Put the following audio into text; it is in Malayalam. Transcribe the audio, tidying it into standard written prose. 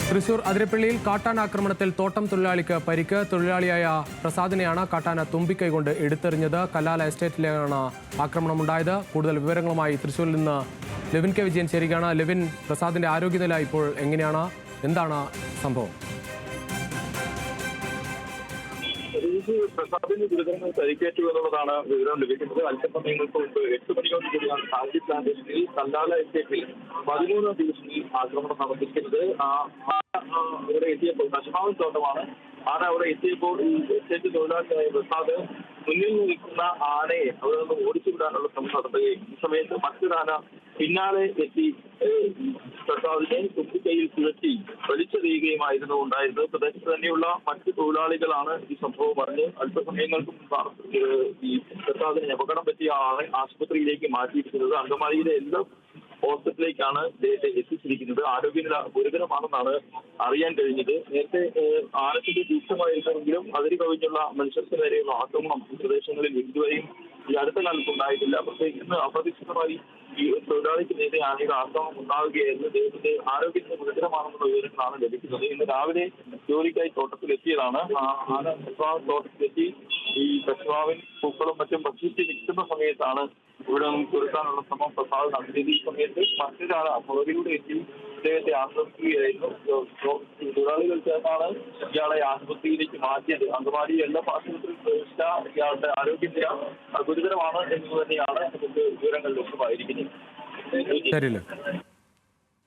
തൃശൂർ അതിരപ്പള്ളിയിൽ കാട്ടാന ആക്രമണത്തിൽ തോട്ടം തൊഴിലാളിക്ക് പരിക്ക്. തൊഴിലാളിയായ പ്രസാദിനെയാണ് കാട്ടാന തുമ്പിക്കൈ കൊണ്ട് എടുത്തെറിഞ്ഞത്. കല്ലാല എസ്റ്റേറ്റിലാണ് ആക്രമണമുണ്ടായത്. കൂടുതൽ വിവരങ്ങളുമായി തൃശൂരിൽ നിന്ന് ലെവിൻ കെ വിജയൻ ചേരുകയാണ്. ലെവിൻ, പ്രസാദിന്റെ ആരോഗ്യനില ഇപ്പോൾ എങ്ങനെയാണ്? എന്താണ് സംഭവം? പ്രസാദിന് ഗുരുതരമായി പരിക്കേറ്റു എന്നുള്ളതാണ് വിവരം ലഭിക്കുന്നത്. അല്പസമയങ്ങൾക്ക് മുമ്പ് 8 മണിയോടുകൂടിയാണ് സാജി പ്ലാന്റേഷനിൽ കല്ലാല എസ്റ്റേറ്റിൽ 13 ദിവസങ്ങളിൽ ആക്രമണം നടത്തിയിരിക്കുന്നത്. അവിടെ എത്തിയപ്പോൾ കശുമാവൻ തോട്ടമാണ്. ആന അവിടെ എത്തിയപ്പോൾ ഈ എസ്റ്റേറ്റ് തൊഴിലാളിയായ പ്രസാദ് മുന്നിൽ നിൽക്കുന്ന ആനയെ അവിടെ നിന്ന് ഓടിച്ചു വിടാനുള്ള ശ്രമം നടത്തുകയും ഈ സമയത്ത് മറ്റൊരാന പിന്നാലെ എത്തി പ്രസാദിനെ തുമ്പിക്കൈയിൽ ചുഴറ്റി വലിച്ചെറിയുകയുമായിരുന്നു ഉണ്ടായിരുന്നത്. പ്രദേശത്ത് തന്നെയുള്ള മറ്റ് തൊഴിലാളികളാണ് ഈ സംഭവം അറിഞ്ഞ് അല്പസമയങ്ങൾക്ക് മുമ്പാണ് ഈ പ്രസാദിനെ അപകടം പറ്റിയ ആളെ ആശുപത്രിയിലേക്ക് മാറ്റിയിരിക്കുന്നത്. അങ്കമാലിയിലെ എല്ലാ ഹോസ്പിറ്റലിലേക്കാണ് ഇദ്ദേഹത്തെ എത്തിച്ചിരിക്കുന്നത്. ആരോഗ്യനില ഗുരുതരമാണെന്നാണ് അറിയാൻ കഴിഞ്ഞത്. നേരത്തെ ആനത്തിന്റെ രൂക്ഷമായിരുന്നെങ്കിലും അതിര് കവിഞ്ഞുള്ള മനുഷ്യർക്ക് നേരെയുള്ള ആക്രമണം ഈ പ്രദേശങ്ങളിൽ ഇതുവരെയും ഈ അടുത്ത കാലത്ത് ഉണ്ടായിട്ടില്ല. പ്രത്യേകിച്ച് അപ്രതീക്ഷിതമായി ഈ തൊഴിലാളിക്ക് നേരെ ആനയുടെ ആക്രമണം ഉണ്ടാവുകയായിരുന്നു. അദ്ദേഹത്തിന്റെ ആരോഗ്യത്തിന് ഗുരുതരമാണെന്നുള്ള വിവരങ്ങളാണ് ലഭിക്കുന്നത്. ഇന്ന് രാവിലെ ജോലിക്കായി തോട്ടത്തിലെത്തിയതാണ്. ആന തോട്ടത്തിലെത്തി ഈ കശുമാവിൻ പൂക്കളും മറ്റും ഭക്ഷിച്ച് നിൽക്കുന്ന സമയത്താണ് ഇവിടെ നിന്ന് തുറക്കാനുള്ള ശ്രമം പ്രസാദ് നടത്തിയത്. ഈ സമയത്ത് മറ്റൊരാൾ പുറകിലൂടെ എത്തി ഇദ്ദേഹത്തെ ആക്രമിക്കുകയായിരുന്നു. തൊഴിലാളികൾ ചേർന്നാണ് ഇയാളെ ആശുപത്രിയിലേക്ക് മാറ്റിയത്. അങ്കമാലി എല്ലാ ആശുപത്രിയിൽ പ്രവേശിച്ച ഇയാളുടെ ആരോഗ്യനില ഗുരുതരമാണ് എന്ന് തന്നെയാണ് നമുക്ക് വിവരങ്ങൾ ലഭ്യമായിരിക്കുന്നത്.